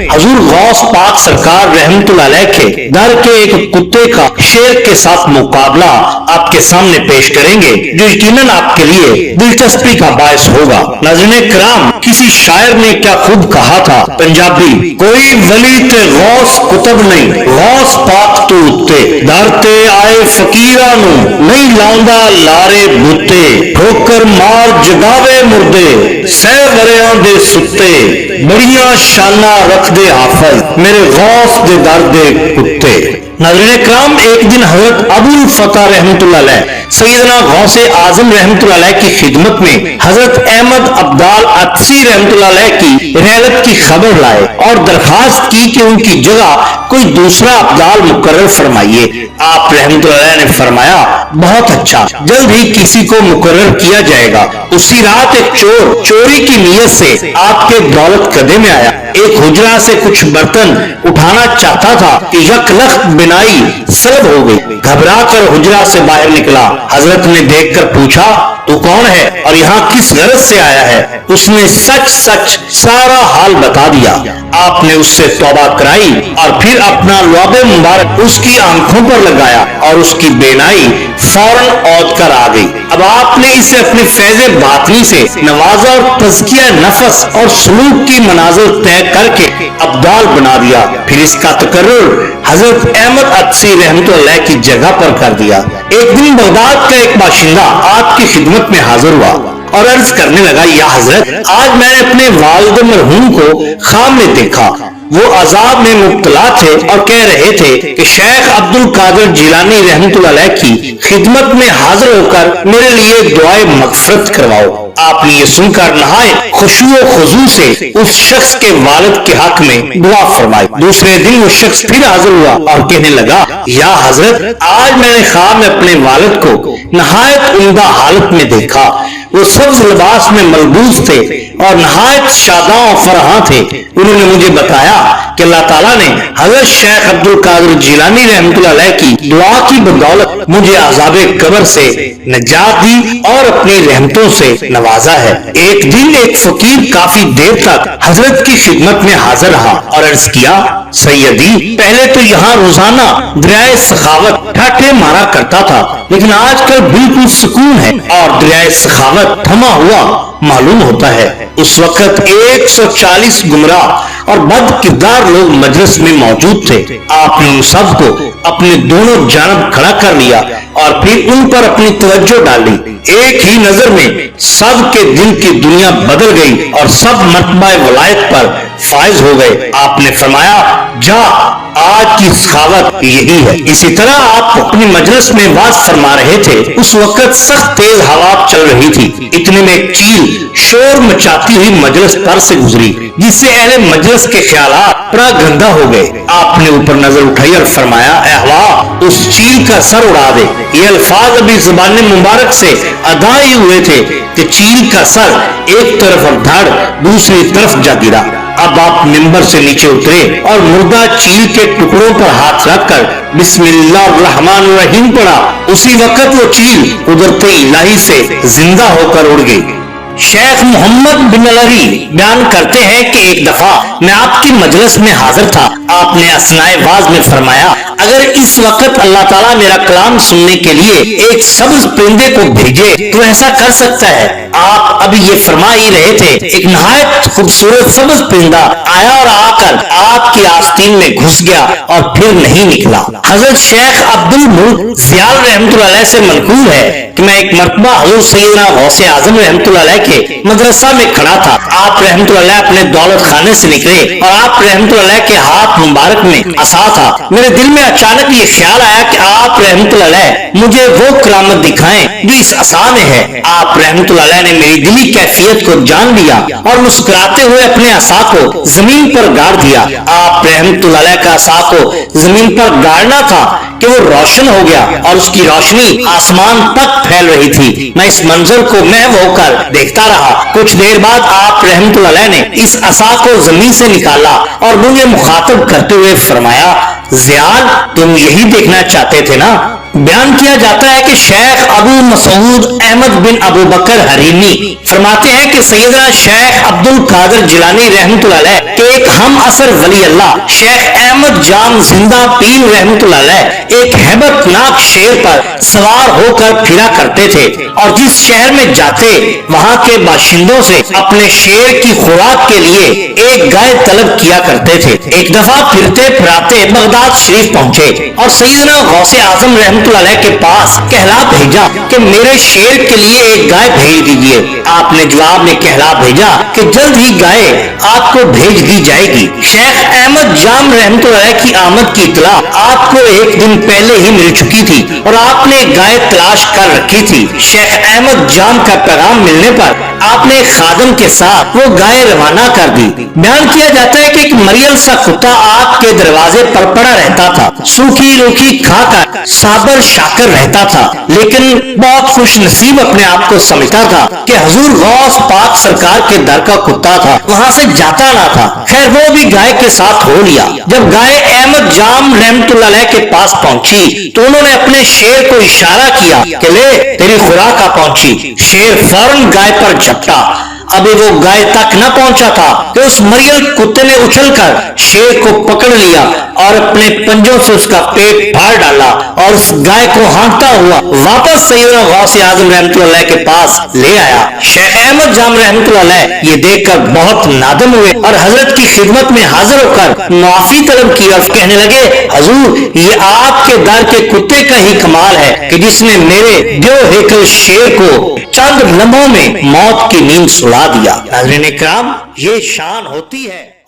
हजूर गौस पाक सरकार रहमतुल्लाह अलैह के दर के एक कुत्ते का शेर के साथ मुकाबला आपके सामने पेश करेंगे, जो यकीनन आपके लिए दिलचस्पी का बायस होगा। नाज़रीन किराम, किसी शायर ने क्या खूब कहा था, पंजाबी, कोई वली ते गौस कुतब नहीं, गौस पाक तू उत्ते, दरते आए फकीरा नू नहीं लाउंदा लारे बुते, ठोकर मार जगावे मुर्दे, सह वरियां दे सुत्ते, बड़ियां शाना रख दे हाफज, मेरे गौस दे दर दे कुत्ते। नाज़रीन किराम, एक दिन हजरत अबुल फतह रहमतुल्लाह अलैह सैयदना गौसे आजम रहमतुल्लाह अलैह की खिदमत में हजरत अहमद अब्दाल अत्सी रहमतुल्लाह अलैह की रहलत की खबर लाए और दरखास्त की कि उनकी जगह कोई दूसरा अब्दाल मुकर्रर फरमाइए। आप रहमतुल्लाह अलैह ने फरमाया, बहुत अच्छा, जल्द ही किसी को मुकर्रर किया जाएगा। उसी रात एक चोर चोरी की नीयत से आपके दौलत कदे में आया, एक हुजरा से कुछ बर्तन उठाना चाहता था कि यकलख्त बिनाई सलब हो गई। घबरा कर हुजरा से बाहर निकला। हजरत ने देखकर पूछा, तू कौन है और यहाँ किस गरज से आया है? उसने सच सच सारा हाल बता दिया। आपने उससे तौबा कराई और फिर अपना लौबे मुबारक उसकी आंखों पर लगाया और उसकी बेनाई फौरन औद कर आ गई। अब आपने इसे अपने फैज़े बातनी से नवाजा और तज़किया नफस और सलूक की मनाजिल तय करके अब्दाल बना दिया। फिर इसका तकर्रुर हजरत अहमद अत्सी रहमतुल्लाह अलैह की जगह पर कर दिया। एक दिन बगदाद का एक बाशिंदा आपकी खिदमत में हाजिर हुआ और अर्ज करने लगा, या हजरत, आज मैंने अपने वालिद मरहूम को ख्वाब में देखा। वो अजाब में मुब्तला थे और कह रहे थे कि शेख अब्दुल कादिर जिलानी रहमतुल्लाह अलैह की खिदमत में हाजिर होकर मेरे लिए दुआए मगफरत करवाओ। आपने ये सुनकर नहाए खुशू खुजू से उस शख्स के वालिद के हक में दुआ फरमाई। दूसरे दिन वो शख्स फिर हाजिर हुआ और कहने लगा, या हजरत, आज मैंने ख्वाब में अपने वालिद को नहायत उम्दा हालत में देखा। वो सब्ज लिबास में मलबूस थे और नहायत शादां और फरहां थे। उन्होंने मुझे बताया कि अल्लाह ताला ने हजरत शेख अब्दुल कादिर जिलानी रहमतुल्लाह अलैह की दुआ की बदौलत मुझे अज़ाबे कब्र से निजात दी और अपनी रहमतों से नवाजा है। एक दिन एक फकीर काफी देर तक हजरत की खिदमत में हाजिर रहा और अर्ज किया, सैयदी, पहले तो यहाँ रोजाना दरियाए सखावत ठाठे मारा करता था, लेकिन आजकल बिल्कुल सुकून है और दरियाए सखावत थमा हुआ मालूम होता है। उस वक्त 140 गुमराह और बद किरदार लोग मजलिस में मौजूद थे। आपने उन सबको अपने दोनों जानब खड़ा कर लिया और फिर उन पर अपनी तवज्जो डाली। एक ही नजर में सब के दिल की दुनिया बदल गई और सब मर्तबा वलायत पर फायज हो गए। आपने फरमाया, जा, आज की सखावत यही है। इसी तरह आप अपनी मजलिस में वाज फरमा रहे थे। उस वक्त सख्त तेज हवा चल रही थी। इतने में एक चील शोर मचाती हुई मजलिस पर से गुजरी, जिससे अहले मजलिस के ख्यालात बड़ा गंदा हो गए। आपने ऊपर नजर उठाई और फरमाया, ऐ हवा, उस चील का सर उड़ा दे। ये अल्फाज अभी जुबान मुबारक से अदा ही हुए थे कि चील का सर एक तरफ और धड़ दूसरी तरफ जा गिरा। अब आप मिंबर से नीचे उतरे और मुर्दा चील के टुकड़ों पर हाथ रखकर बिस्मिल्लाहिर्रहमानिर्रहीम पढ़ा। उसी वक्त वो चील कुदरते इलाही से जिंदा होकर उड़ गई। शेख मोहम्मद बिन अलवी बयान करते हैं कि एक दफा मैं आपकी मजलिस में हाजिर था। आपने असनाए वाज में फरमाया, अगर इस वक्त अल्लाह ताला मेरा कलाम सुनने के लिए एक सब्ज परिंदे को भेजे तो ऐसा कर सकता है। आप अभी ये फरमा ही रहे थे, एक नहायत खूबसूरत सब्ज परिंदा आया और आकर आपकी आस्तीन में घुस गया और फिर नहीं निकला। हजरत शेख अब्दुल मुल्क ज़ियाल रहमतुल्लाह अलैह से मनकूल है कि मैं एक मरतबा हजूर सैयदना गौसे आजम रहमतुल्लाह अलैह के मदरसा में खड़ा था। आप रहमतुल्लाह अलैह अपने दौलत खाने से निकले और आप रहमतुल्लाह अलैह के हाथ मुबारक में असा था। मेरे दिल में अचानक ये ख्याल आया कि आप रहमतुल्लाह अलैह मुझे वो करामत दिखाएं जो इस असा में है। आप रहमतुल्लाह अलैह ने मेरी दिली कैफियत को जान लिया और मुस्कुराते हुए अपने असा को जमीन पर गाड़ दिया। आप रहमतुल्लाह अलैह का असा को जमीन पर गाड़ना था कि वो रोशन हो गया और उसकी रोशनी आसमान तक फैल रही थी। मैं इस मंजर को महव होकर देखता रहा। कुछ देर बाद आप रहमतुल्लाह अलैह ने इस असा को जमीन से निकाला और मुझे मुखातब करते हुए फरमाया, ज़ियाल, तुम यही देखना चाहते थे ना? بیان کیا جاتا ہے کہ شیخ ابو مسعود احمد بن ابو بکر حریمی فرماتے ہیں کہ سیدنا شیخ عبد القادر جیلانی رحمۃ اللہ علیہ کے ایک ہم عصر ولی اللہ شیخ احمد جام زندہ پیر رحمۃ اللہ علیہ ایک ہیبت ناک شیر پر سوار ہو کر پھرا کرتے تھے اور جس شہر میں جاتے وہاں کے باشندوں سے اپنے شیر کی خوراک کے لیے ایک گائے طلب کیا کرتے تھے۔ ایک دفعہ پھرتے پھراتے بغداد شریف پہنچے اور سیدنا غوث اعظم رحمۃ اللہ علیہ کے پاس کہلا بھیجا کہ میرے شیر کے لیے ایک گائے بھیج دیجیے۔ آپ نے جواب میں کہلا بھیجا کہ جلد ہی گائے آپ کو بھیج دی جائے گی۔ شیخ احمد جام رحمۃ اللہ علیہ کی آمد کی اطلاع آپ کو ایک دن پہلے ہی مل چکی تھی اور آپ نے گائے تلاش کر رکھی تھی۔ شیخ احمد جام کا پیغام ملنے پر آپ نے خادم کے ساتھ وہ گائے روانہ کر دی۔ بیان کیا جاتا ہے کہ ایک مریل سا کتا آپ کے دروازے پر پڑا رہتا تھا، سوکھی روکھی کھا کر صابر شاکر رہتا تھا، لیکن بہت خوش نصیب اپنے آپ کو سمجھتا تھا کہ حضور غوث پاک سرکار کے در کا کتا تھا، وہاں سے جاتا نہ تھا۔ خیر وہ بھی گائے کے ساتھ ہو لیا۔ جب گائے احمد جام رحمۃ اللہ علیہ کے پاس پہنچی تو انہوں نے اپنے شیر کو اشارہ کیا کہ لے تیری خوراک آ پہنچی۔ شیر فوراً گائے پر جھپٹا۔ ابھی وہ گائے تک نہ پہنچا تھا کہ اس مریل کتے نے اچھل کر شیر کو پکڑ لیا اور اپنے پنجوں سے اس کا پیٹ پھاڑ ڈالا اور اس گائے کو ہانکتا ہوا واپس سیدنا غوث اعظم رحمۃ اللہ علیہ کے پاس لے آیا۔ شیخ احمد جام رحمۃ اللہ علیہ یہ دیکھ کر بہت نادم ہوئے اور حضرت کی خدمت میں حاضر ہو کر معافی طلب کی اور کہنے لگے حضور یہ آپ کے در کے کتے کا ہی کمال ہے کہ جس نے میرے دیو ہیکل شیر کو چند لمحوں میں موت کی نیند سلا دیا۔ ناظرین کرام یہ شان ہوتی ہے